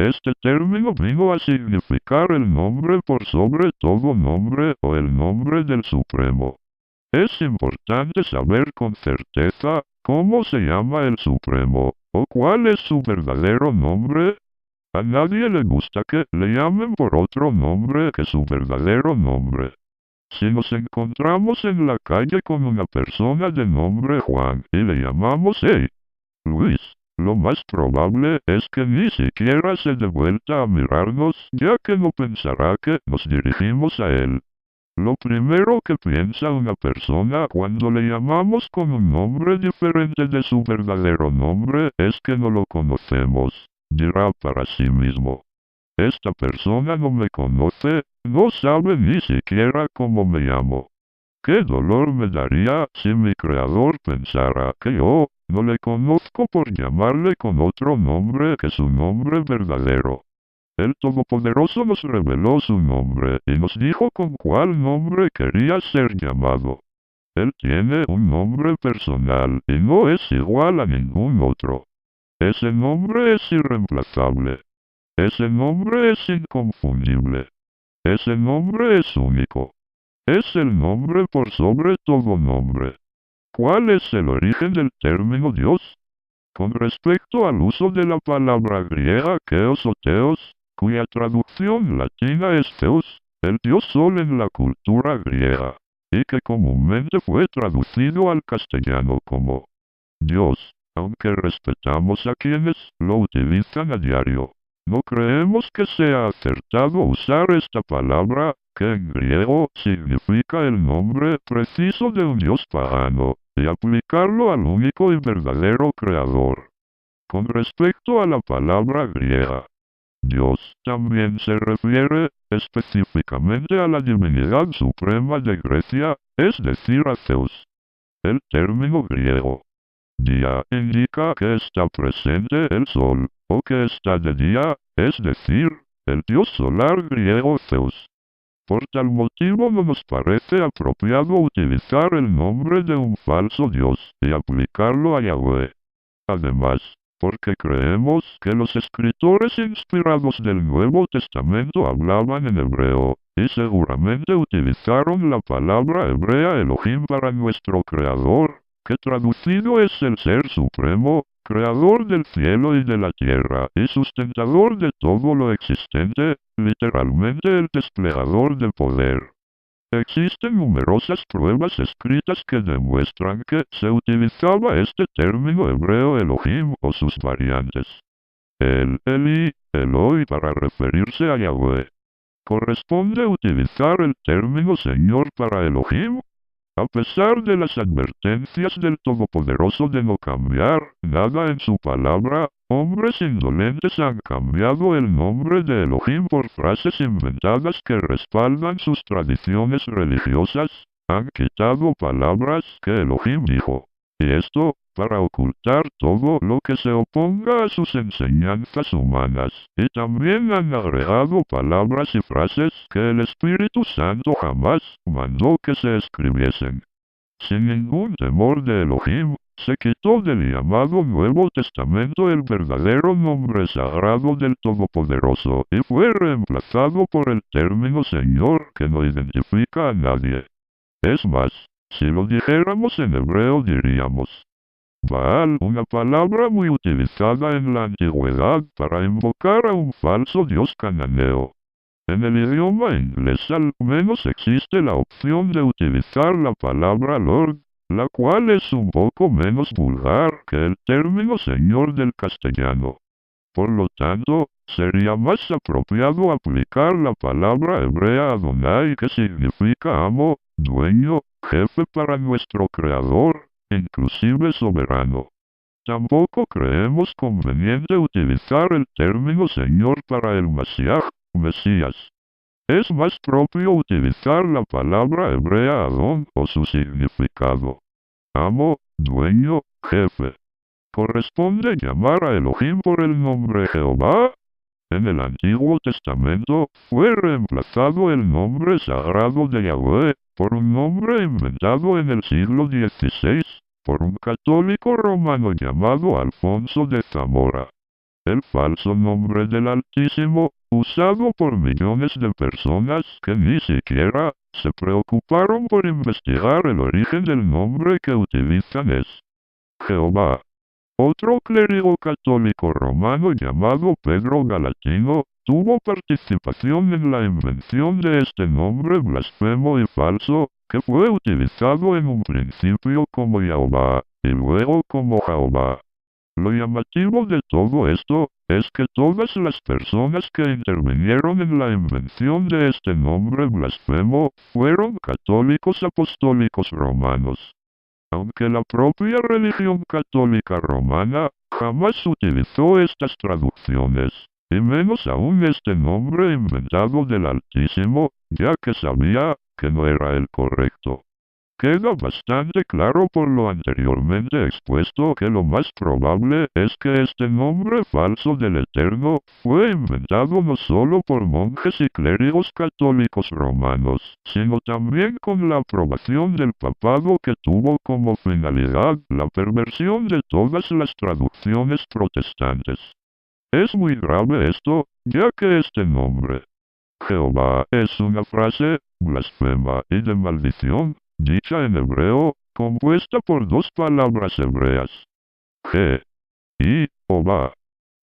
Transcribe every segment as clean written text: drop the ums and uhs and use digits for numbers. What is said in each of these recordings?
Este término vino a significar el nombre por sobre todo nombre o el nombre del Supremo. Es importante saber con certeza cómo se llama el Supremo, o cuál es su verdadero nombre. A nadie le gusta que le llamen por otro nombre que su verdadero nombre. Si nos encontramos en la calle con una persona de nombre Juan y le llamamos hey, Luis, lo más probable es que ni siquiera se dé vuelta a mirarnos, ya que no pensará que nos dirigimos a él. Lo primero que piensa una persona cuando le llamamos con un nombre diferente de su verdadero nombre es que no lo conocemos. Dirá para sí mismo: esta persona no me conoce, no sabe ni siquiera cómo me llamo. ¿Qué dolor me daría si mi creador pensara que yo no le conozco por llamarle con otro nombre que su nombre verdadero? El Todopoderoso nos reveló su nombre y nos dijo con cuál nombre quería ser llamado. Él tiene un nombre personal y no es igual a ningún otro. Ese nombre es irreemplazable. Ese nombre es inconfundible. Ese nombre es único. Es el nombre por sobre todo nombre. ¿Cuál es el origen del término Dios? Con respecto al uso de la palabra griega Theos o Theos, cuya traducción latina es Zeus, el dios sol en la cultura griega, y que comúnmente fue traducido al castellano como Dios, aunque respetamos a quienes lo utilizan a diario. No creemos que sea acertado usar esta palabra, que en griego significa el nombre preciso de un dios pagano, y aplicarlo al único y verdadero creador. Con respecto a la palabra griega, Dios también se refiere específicamente a la divinidad suprema de Grecia, es decir, a Zeus. El término griego día indica que está presente el sol, o que está de día, es decir, el dios solar griego Zeus. Por tal motivo no nos parece apropiado utilizar el nombre de un falso dios y aplicarlo a Yahweh. Además, porque creemos que los escritores inspirados del Nuevo Testamento hablaban en hebreo, y seguramente utilizaron la palabra hebrea Elohim para nuestro Creador, que traducido es el Ser Supremo, creador del cielo y de la tierra, y sustentador de todo lo existente, literalmente el desplegador de poder. Existen numerosas pruebas escritas que demuestran que se utilizaba este término hebreo Elohim o sus variantes. El Eli, Eloi para referirse a Yahweh. ¿Corresponde utilizar el término Señor para Elohim? A pesar de las advertencias del Todopoderoso de no cambiar nada en su palabra, hombres indolentes han cambiado el nombre de Elohim por frases inventadas que respaldan sus tradiciones religiosas, han quitado palabras que Elohim dijo. Y esto, para ocultar todo lo que se oponga a sus enseñanzas humanas, y también han agregado palabras y frases que el Espíritu Santo jamás mandó que se escribiesen. Sin ningún temor de Elohim, se quitó del llamado Nuevo Testamento el verdadero nombre sagrado del Todopoderoso y fue reemplazado por el término Señor que no identifica a nadie. Es más, si lo dijéramos en hebreo diríamos Baal, una palabra muy utilizada en la antigüedad para invocar a un falso dios cananeo. En el idioma inglés al menos existe la opción de utilizar la palabra Lord, la cual es un poco menos vulgar que el término Señor del castellano. Por lo tanto, sería más apropiado aplicar la palabra hebrea Adonai, que significa amo, dueño, jefe para nuestro Creador, inclusive soberano. Tampoco creemos conveniente utilizar el término Señor para el Mashiach, Mesías. Es más propio utilizar la palabra hebrea Adón o su significado. Amo, dueño, jefe. ¿Corresponde llamar a Elohim por el nombre Jehová? En el Antiguo Testamento fue reemplazado el nombre sagrado de Yahweh por un nombre inventado en el siglo XVI por un católico romano llamado Alfonso de Zamora. El falso nombre del Altísimo, usado por millones de personas que ni siquiera se preocuparon por investigar el origen del nombre que utilizan es Jehová. Otro clérigo católico romano llamado Pedro Galatino tuvo participación en la invención de este nombre blasfemo y falso, que fue utilizado en un principio como Jehová y luego como Jehová. Lo llamativo de todo esto es que todas las personas que intervinieron en la invención de este nombre blasfemo fueron católicos apostólicos romanos. Aunque la propia religión católica romana jamás utilizó estas traducciones, y menos aún este nombre inventado del Altísimo, ya que sabía que no era el correcto. Queda bastante claro por lo anteriormente expuesto que lo más probable es que este nombre falso del Eterno fue inventado no solo por monjes y clérigos católicos romanos, sino también con la aprobación del papado, que tuvo como finalidad la perversión de todas las traducciones protestantes. Es muy grave esto, ya que este nombre, Jehová, es una frase blasfema y de maldición, dicha en hebreo, compuesta por dos palabras hebreas, Je y Oba.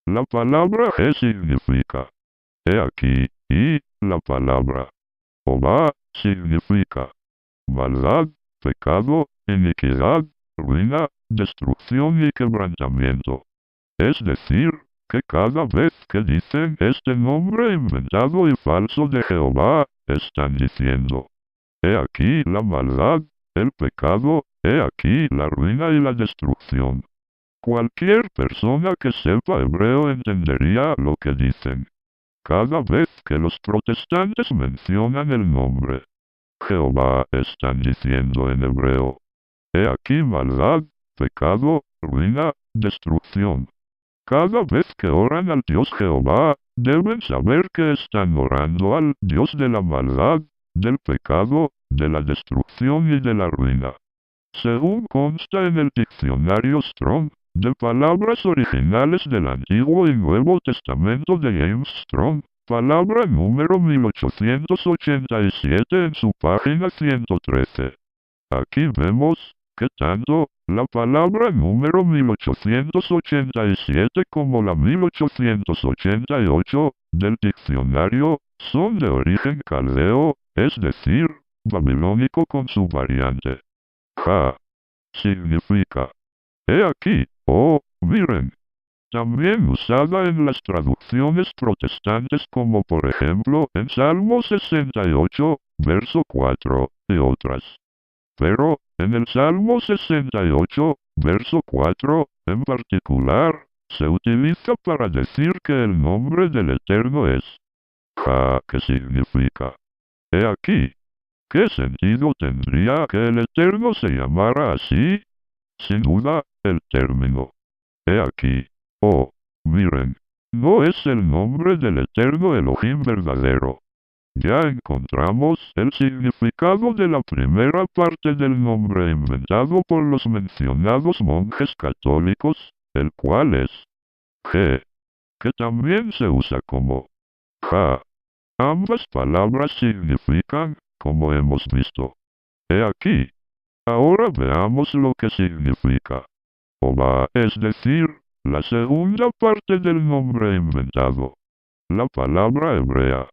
La palabra Je significa he aquí, y la palabra Oba significa maldad, pecado, iniquidad, ruina, destrucción y quebrantamiento. Es decir, que cada vez que dicen este nombre inventado y falso de Jehová, están diciendo: he aquí la maldad, el pecado, he aquí la ruina y la destrucción. Cualquier persona que sepa hebreo entendería lo que dicen. Cada vez que los protestantes mencionan el nombre Jehová, están diciendo en hebreo: he aquí maldad, pecado, ruina, destrucción. Cada vez que oran al Dios Jehová, deben saber que están orando al Dios de la maldad, del pecado, de la destrucción y de la ruina. Según consta en el diccionario Strong, de palabras originales del Antiguo y Nuevo Testamento de James Strong, palabra número 1887 en su página 113. Aquí vemos que tanto la palabra número 1887 como la 1888 del diccionario son de origen caldeo, es decir, babilónico con su variante. Ja significa he aquí, o miren. También usada en las traducciones protestantes como por ejemplo en Salmo 68, verso 4, y otras. Pero, en el Salmo 68, verso 4, en particular, se utiliza para decir que el nombre del Eterno es Ja, que significa he aquí. ¿Qué sentido tendría que el Eterno se llamara así? Sin duda, el término he aquí, o miren, no es el nombre del Eterno Elohim verdadero. Ya encontramos el significado de la primera parte del nombre inventado por los mencionados monjes católicos, el cual es Je, que también se usa como Ja. Ambas palabras significan, como hemos visto, he aquí. Ahora veamos lo que significa Oba, es decir, la segunda parte del nombre inventado. La palabra hebrea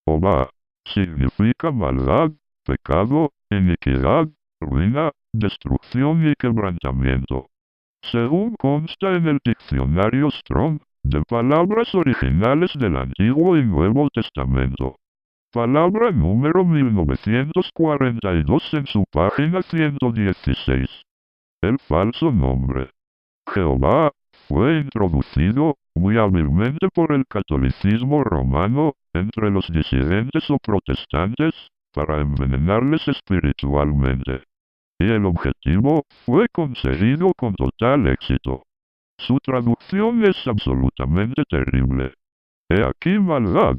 Oba significa maldad, pecado, iniquidad, ruina, destrucción y quebrantamiento. Según consta en el diccionario Strong, de palabras originales del Antiguo y Nuevo Testamento. Palabra número 1942 en su página 116. El falso nombre Jehová fue introducido muy hábilmente por el catolicismo romano entre los disidentes o protestantes para envenenarles espiritualmente. Y el objetivo fue conseguido con total éxito. Su traducción es absolutamente terrible. He aquí maldad.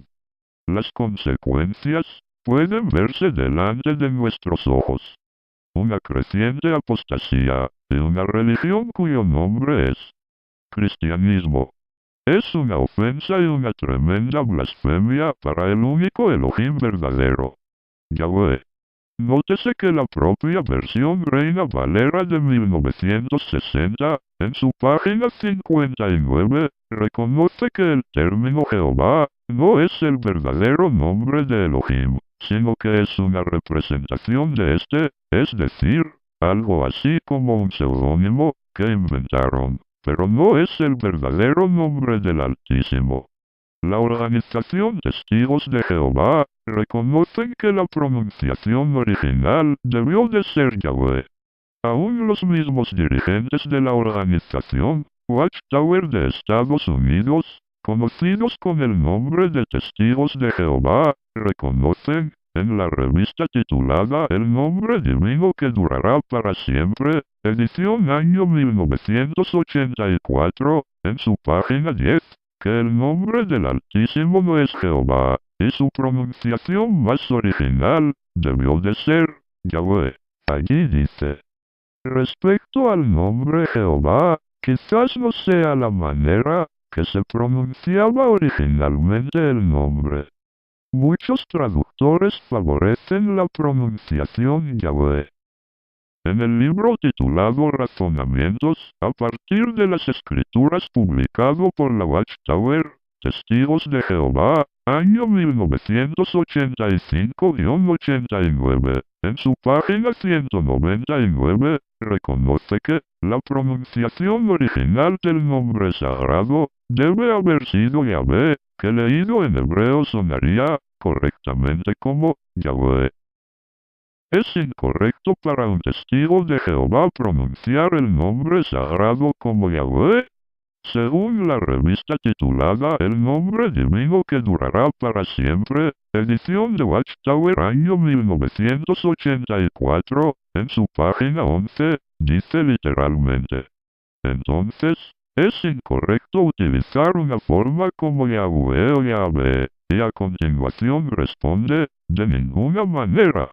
Las consecuencias pueden verse delante de nuestros ojos. Una creciente apostasía de una religión cuyo nombre es cristianismo. Es una ofensa y una tremenda blasfemia para el único Elohim verdadero, Yahweh. Nótese que la propia versión Reina Valera de 1960, en su página 59, reconoce que el término Jehová no es el verdadero nombre de Elohim, sino que es una representación de este, es decir, algo así como un seudónimo que inventaron, pero no es el verdadero nombre del Altísimo. La organización Testigos de Jehová reconocen que la pronunciación original debió de ser Yahweh. Aún los mismos dirigentes de la organización Watchtower de Estados Unidos, conocidos con el nombre de Testigos de Jehová, reconocen, en la revista titulada El nombre divino que durará para siempre, edición año 1984, en su página 10, que el nombre del Altísimo no es Jehová, y su pronunciación más original debió de ser Yahweh. Allí dice: respecto al nombre Jehová, quizás no sea la manera que se pronunciaba originalmente el nombre. Muchos traductores favorecen la pronunciación Yahweh. En el libro titulado Razonamientos, a partir de las Escrituras publicado por la Watchtower, Testigos de Jehová, año 1985-89, en su página 199, reconoce que la pronunciación original del nombre sagrado debe haber sido Yahvé, que leído en hebreo sonaría correctamente como Yahweh. Es incorrecto para un testigo de Jehová pronunciar el nombre sagrado como Yahweh. Según la revista titulada El nombre divino que durará para siempre, edición de Watchtower año 1984, en su página 11, dice literalmente: entonces, es incorrecto utilizar una forma como Yahweh o Yahvé, y a continuación responde: de ninguna manera.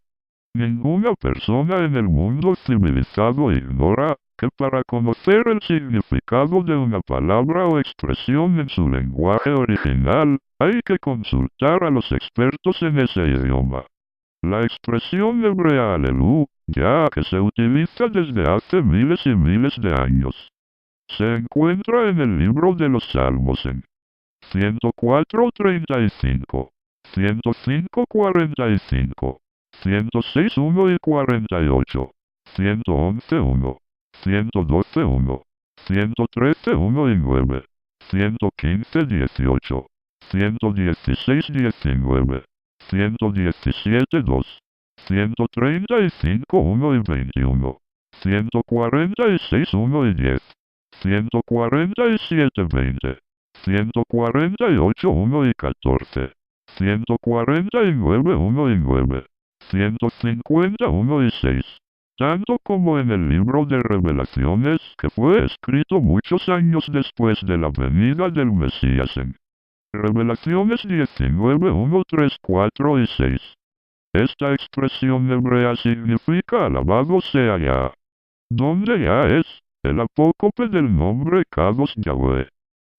Ninguna persona en el mundo civilizado ignora que para conocer el significado de una palabra o expresión en su lenguaje original, hay que consultar a los expertos en ese idioma. La expresión hebrea alelú, ya que se utiliza desde hace miles y miles de años, se encuentra en el libro de los Salmos en 104:35, 105:45, 106:1 y 48, 111:1, 112:1, 113:1 y 9, 115:18, 116:19, 117:2, 135:1 y 21, 146:1 y 10, 147:20, 148:1 y 14, 149:1 y 9, 151 y 6, tanto como en el libro de Revelaciones, que fue escrito muchos años después de la venida del Mesías en Revelaciones 19, 1, 3, 4 y 6. Esta expresión hebrea significa alabado sea Yah, donde Yah es el apócope del nombre Kadosh Yahweh.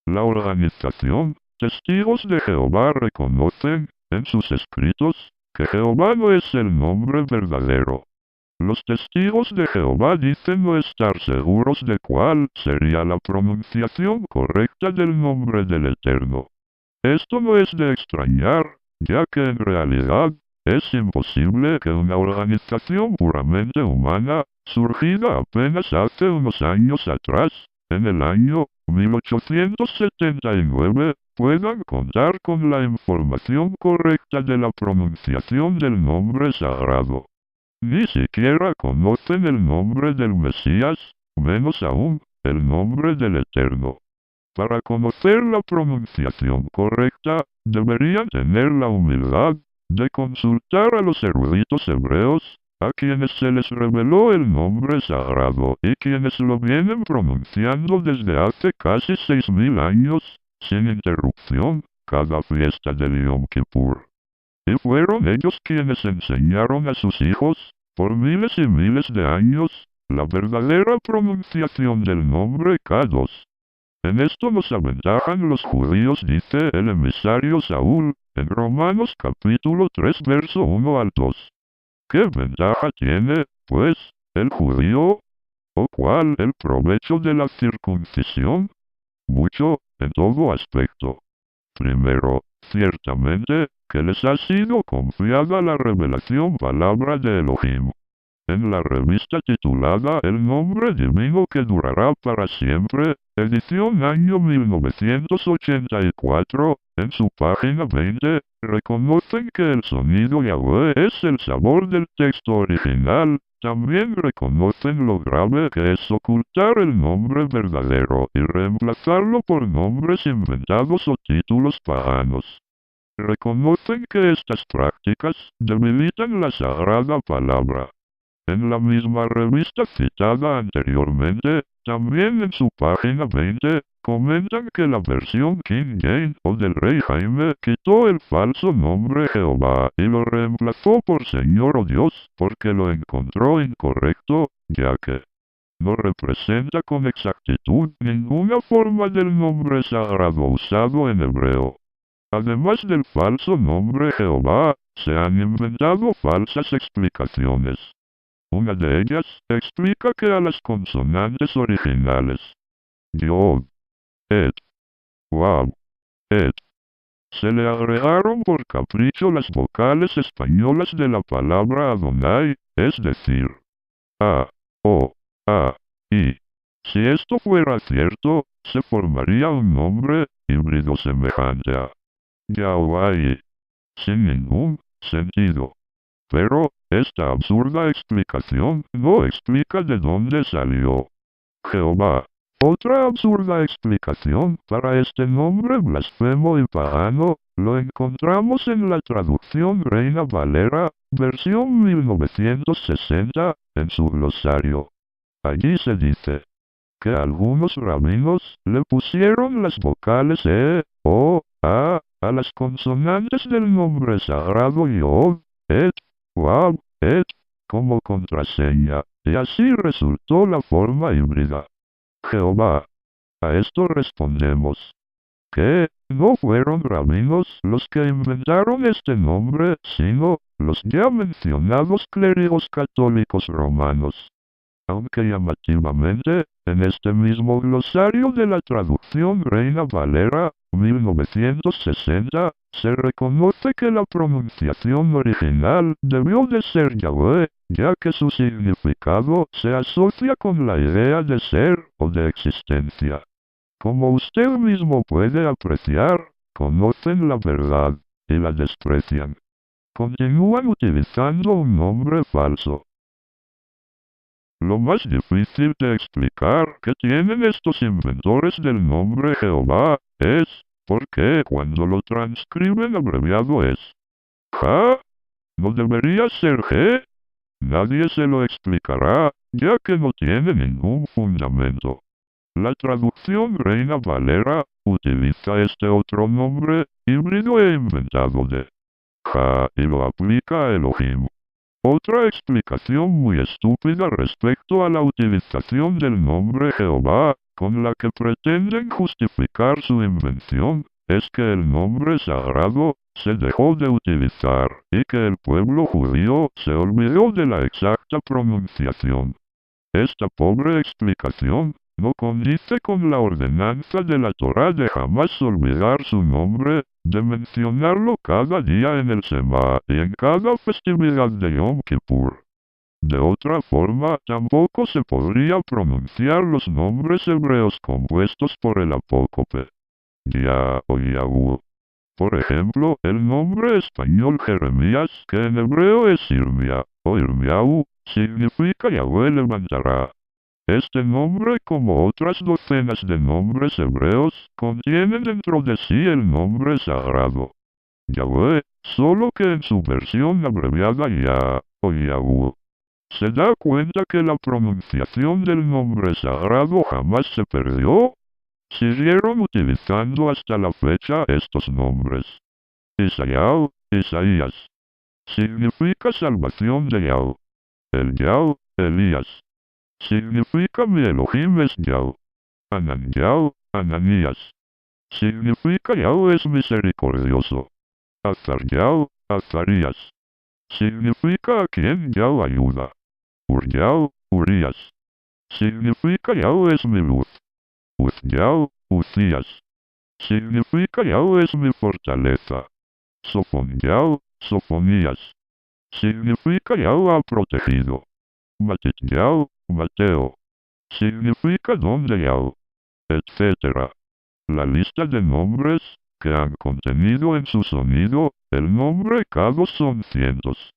La organización Testigos de Jehová reconocen, en sus escritos, que Jehová no es el nombre verdadero. Los testigos de Jehová dicen no estar seguros de cuál sería la pronunciación correcta del nombre del Eterno. Esto no es de extrañar, ya que en realidad, es imposible que una organización puramente humana, surgida apenas hace unos años atrás, en el año 1879, puedan contar con la información correcta de la pronunciación del nombre sagrado. Ni siquiera conocen el nombre del Mesías, menos aún, el nombre del Eterno. Para conocer la pronunciación correcta, deberían tener la humildad de consultar a los eruditos hebreos, a quienes se les reveló el nombre sagrado y quienes lo vienen pronunciando desde hace casi 6000 años, sin interrupción, cada fiesta del Yom Kippur. Y fueron ellos quienes enseñaron a sus hijos, por miles y miles de años, la verdadera pronunciación del nombre Kadosh. En esto nos aventajan los judíos, dice el emisario Saúl, en Romanos capítulo 3 verso 1 al 2. ¿Qué ventaja tiene, pues, el judío? ¿O cuál el provecho de la circuncisión? Mucho, en todo aspecto. Primero, ciertamente, que les ha sido confiada la revelación palabra de Elohim. En la revista titulada El nombre divino que durará para siempre, edición año 1984, en su página 20, reconocen que el sonido Yahweh es el sabor del texto original. También reconocen lo grave que es ocultar el nombre verdadero y reemplazarlo por nombres inventados o títulos paganos. Reconocen que estas prácticas debilitan la sagrada palabra. En la misma revista citada anteriormente, también en su página 20, comentan que la versión King James o del Rey Jaime quitó el falso nombre Jehová y lo reemplazó por Señor o Dios porque lo encontró incorrecto, ya que no representa con exactitud ninguna forma del nombre sagrado usado en hebreo. Además del falso nombre Jehová, se han inventado falsas explicaciones. Una de ellas explica que a las consonantes originales Yod, Et, Wab, Et, se le agregaron por capricho las vocales españolas de la palabra Adonai, es decir, A, O, A, I. Si esto fuera cierto, se formaría un nombre híbrido semejante a Yahweh, sin ningún sentido. Pero, esta absurda explicación no explica de dónde salió Jehová. Otra absurda explicación para este nombre blasfemo y pagano lo encontramos en la traducción Reina Valera, versión 1960, en su glosario. Allí se dice que algunos rabinos le pusieron las vocales E, O, a las consonantes del nombre sagrado Yod, Et, Wab, Et, como contraseña, y así resultó la forma híbrida. Jehová. A esto respondemos que no fueron rabinos los que inventaron este nombre, sino los ya mencionados clérigos católicos romanos. Aunque llamativamente, en este mismo glosario de la traducción Reina Valera, 1960, se reconoce que la pronunciación original debió de ser Yahweh, ya que su significado se asocia con la idea de ser o de existencia. Como usted mismo puede apreciar, conocen la verdad y la desprecian. Continúan utilizando un nombre falso. Lo más difícil de explicar que tienen estos inventores del nombre Jehová es por qué cuando lo transcriben abreviado es Ja. ¿No debería ser G? Nadie se lo explicará, ya que no tiene ningún fundamento. La traducción Reina Valera utiliza este otro nombre híbrido e inventado de Ja y lo aplica a Elohim. Otra explicación muy estúpida respecto a la utilización del nombre Jehová, con la que pretenden justificar su invención, es que el nombre sagrado se dejó de utilizar y que el pueblo judío se olvidó de la exacta pronunciación. Esta pobre explicación no condice con la ordenanza de la Torá de jamás olvidar su nombre, de mencionarlo cada día en el Shema y en cada festividad de Yom Kippur. De otra forma, tampoco se podría pronunciar los nombres hebreos compuestos por el apócope Ya o Yahu. Por ejemplo, el nombre español Jeremías, que en hebreo es Irmia o Irmiau, significa Yahweh levantará. Este nombre, como otras docenas de nombres hebreos, contienen dentro de sí el nombre sagrado Yahweh, solo que en su versión abreviada Ya o Yahu. ¿Se da cuenta que la pronunciación del nombre sagrado jamás se perdió? Siguieron utilizando hasta la fecha estos nombres. Isaías. Significa salvación de Yahweh. El Yahweh, Elías. Significa mi Elohim es Yahweh. Ananias, Ananías. Significa Yahweh es misericordioso. Azariah, Azarías. Significa a quien Yahweh ayuda. Uriah, Urías. Significa Yahweh es mi luz. Uzziah, Uzías. Significa Yahweh es mi fortaleza. Sofoniah, Sofonías. Significa Yahweh ha protegido. Matitiah, Mateo. Significa don de Yahweh, etc. La lista de nombres que han contenido en su sonido el nombre Cado son cientos.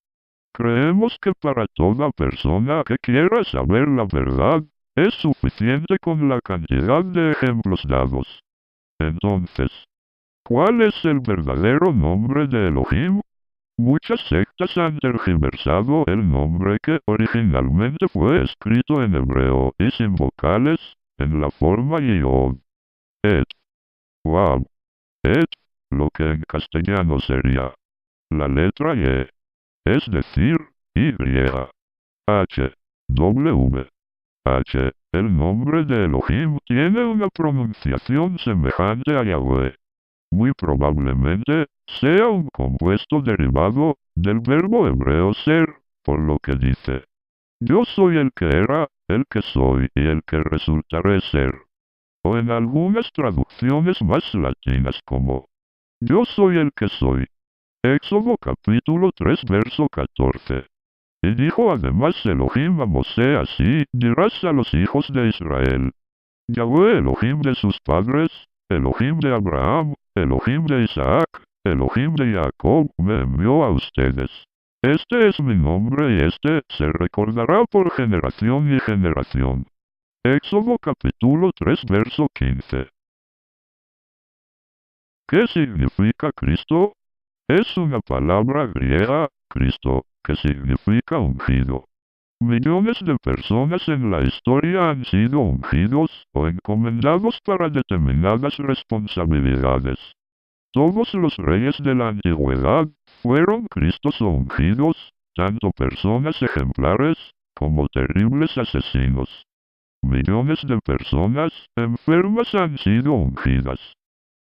Creemos que para toda persona que quiera saber la verdad, es suficiente con la cantidad de ejemplos dados. Entonces, ¿cuál es el verdadero nombre de Elohim? Muchas sectas han tergiversado el nombre que originalmente fue escrito en hebreo y sin vocales, en la forma Yod, Et, Wab, Et, lo que en castellano sería la letra Y, es decir, Y, H, W, H. El nombre de Elohim tiene una pronunciación semejante a Yahweh. Muy probablemente sea un compuesto derivado del verbo hebreo ser, por lo que dice: yo soy el que era, el que soy y el que resultaré ser. O en algunas traducciones más latinas como: yo soy el que soy. Éxodo capítulo 3 verso 14. Y dijo además Elohim a Mosé así: dirás a los hijos de Israel: Yahweh Elohim de sus padres, Elohim de Abraham, Elohim de Isaac, Elohim de Jacob me envió a ustedes. Este es mi nombre y este se recordará por generación y generación. Éxodo capítulo 3 verso 15. ¿Qué significa Cristo? Es una palabra griega, Cristo, que significa ungido. Millones de personas en la historia han sido ungidos o encomendados para determinadas responsabilidades. Todos los reyes de la antigüedad fueron Cristos o ungidos, tanto personas ejemplares como terribles asesinos. Millones de personas enfermas han sido ungidas.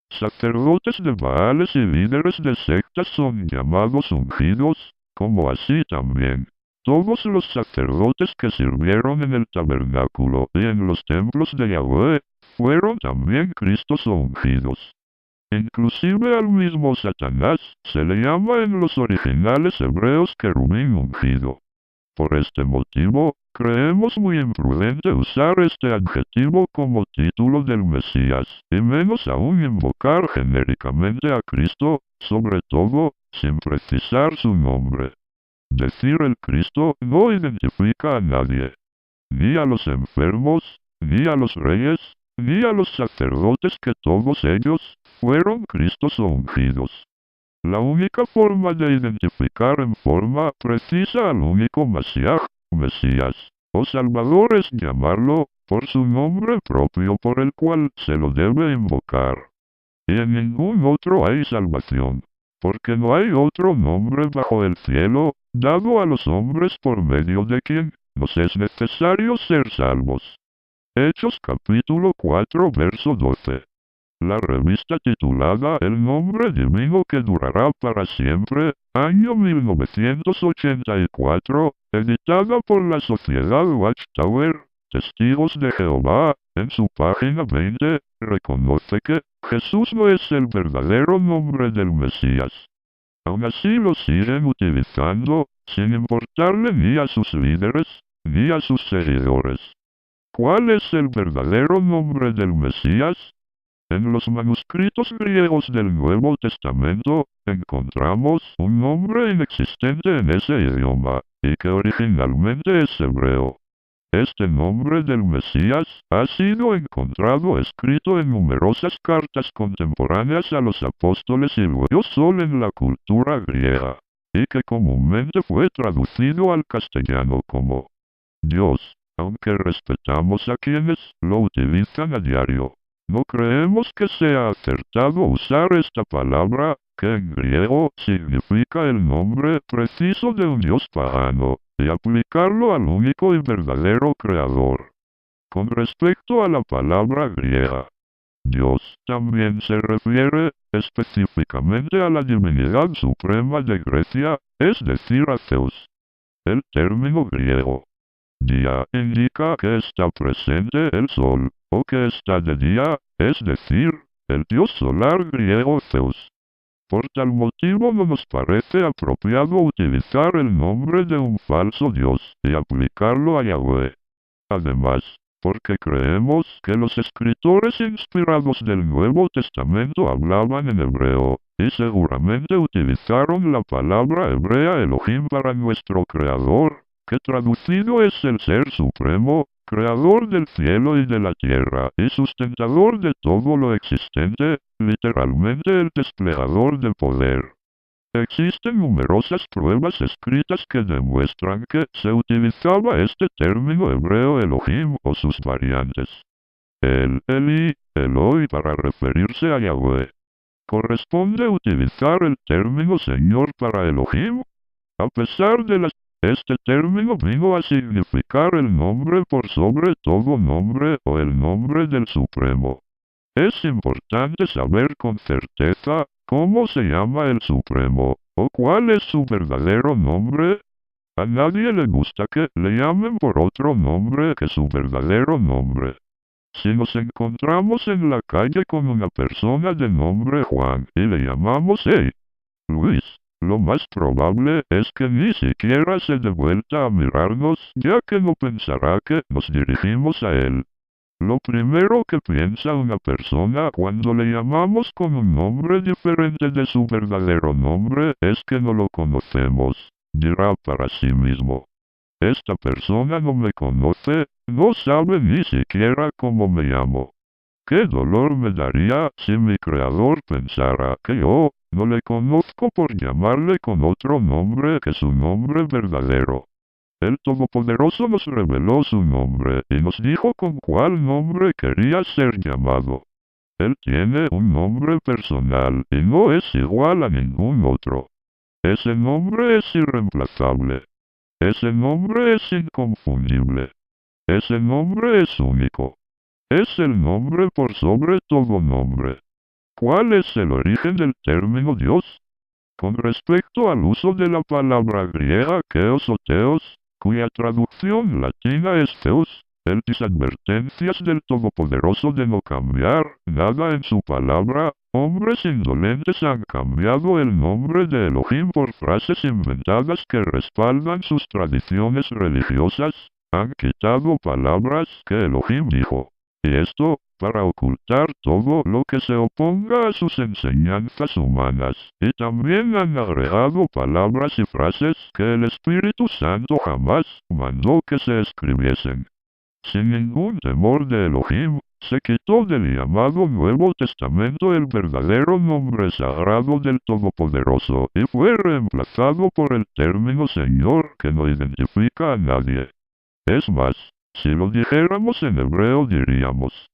Sacerdotes de Baales y líderes de sectas son llamados ungidos, como así también todos los sacerdotes que sirvieron en el tabernáculo y en los templos de Yahweh, fueron también Cristos o ungidos. Inclusive al mismo Satanás se le llama en los originales hebreos querubín ungido. Por este motivo, creemos muy imprudente usar este adjetivo como título del Mesías, y menos aún invocar genéricamente a Cristo, sobre todo, sin precisar su nombre. Decir el Cristo no identifica a nadie, ni a los enfermos, ni a los reyes, ni a los sacerdotes que todos ellos fueron Cristos o ungidos. La única forma de identificar en forma precisa al único Mashiach, Mesías, o Salvador es llamarlo por su nombre propio por el cual se lo debe invocar. Y en ningún otro hay salvación, porque no hay otro nombre bajo el cielo, dado a los hombres por medio de quien nos es necesario ser salvos. Hechos capítulo 4 verso 12. La revista titulada El nombre divino que durará para siempre, año 1984, editada por la Sociedad Watchtower, Testigos de Jehová, en su página 20, reconoce que Jesús no es el verdadero nombre del Mesías. Aún así lo siguen utilizando, sin importarle ni a sus líderes, ni a sus seguidores. ¿Cuál es el verdadero nombre del Mesías? En los manuscritos griegos del Nuevo Testamento, encontramos un nombre inexistente en ese idioma, y que originalmente es hebreo. Este nombre del Mesías ha sido encontrado escrito en numerosas cartas contemporáneas a los apóstoles y luego solo en la cultura griega, y que comúnmente fue traducido al castellano como Dios, aunque respetamos a quienes lo utilizan a diario. No creemos que sea acertado usar esta palabra, que en griego significa el nombre preciso de un dios pagano, y aplicarlo al único y verdadero creador. Con respecto a la palabra griega, Dios también se refiere específicamente a la divinidad suprema de Grecia, es decir, a Zeus. El término griego día indica que está presente el sol, o que está de día, es decir, el dios solar griego Zeus. Por tal motivo no nos parece apropiado utilizar el nombre de un falso dios y aplicarlo a Yahweh. Además, porque creemos que los escritores inspirados del Nuevo Testamento hablaban en hebreo, y seguramente utilizaron la palabra hebrea Elohim para nuestro Creador, que traducido es el Ser Supremo, Creador del cielo y de la tierra, y sustentador de todo lo existente, literalmente el desplegador de poder. Existen numerosas pruebas escritas que demuestran que se utilizaba este término hebreo Elohim o sus variantes. El Eli, Eloi para referirse a Yahweh. ¿Corresponde utilizar el término Señor para Elohim? A pesar de este término vino a significar el nombre por sobre todo nombre o el nombre del Supremo. Es importante saber con certeza cómo se llama el Supremo, o cuál es su verdadero nombre. A nadie le gusta que le llamen por otro nombre que su verdadero nombre. Si nos encontramos en la calle con una persona de nombre Juan y le llamamos Hey, Luis, lo más probable es que ni siquiera se dé vuelta a mirarnos, ya que no pensará que nos dirigimos a él. Lo primero que piensa una persona cuando le llamamos con un nombre diferente de su verdadero nombre es que no lo conocemos. Dirá para sí mismo: esta persona no me conoce, no sabe ni siquiera cómo me llamo. ¿Qué dolor me daría si mi creador pensara que yo no le conozco por llamarle con otro nombre que su nombre verdadero? El Todopoderoso nos reveló su nombre y nos dijo con cuál nombre quería ser llamado. Él tiene un nombre personal y no es igual a ningún otro. Ese nombre es irreemplazable. Ese nombre es inconfundible. Ese nombre es único. Es el nombre por sobre todo nombre. ¿Cuál es el origen del término Dios? Con respecto al uso de la palabra griega Theos o Theos, cuya traducción latina es Zeus, el disadvertencias del Todopoderoso de no cambiar nada en su palabra, hombres indolentes han cambiado el nombre de Elohim por frases inventadas que respaldan sus tradiciones religiosas, han quitado palabras que Elohim dijo. Y esto, para ocultar todo lo que se oponga a sus enseñanzas humanas, y también han agregado palabras y frases que el Espíritu Santo jamás mandó que se escribiesen. Sin ningún temor de Elohim, se quitó del llamado Nuevo Testamento el verdadero nombre sagrado del Todopoderoso y fue reemplazado por el término Señor que no identifica a nadie. Es más, si lo dijéramos en hebreo diríamos: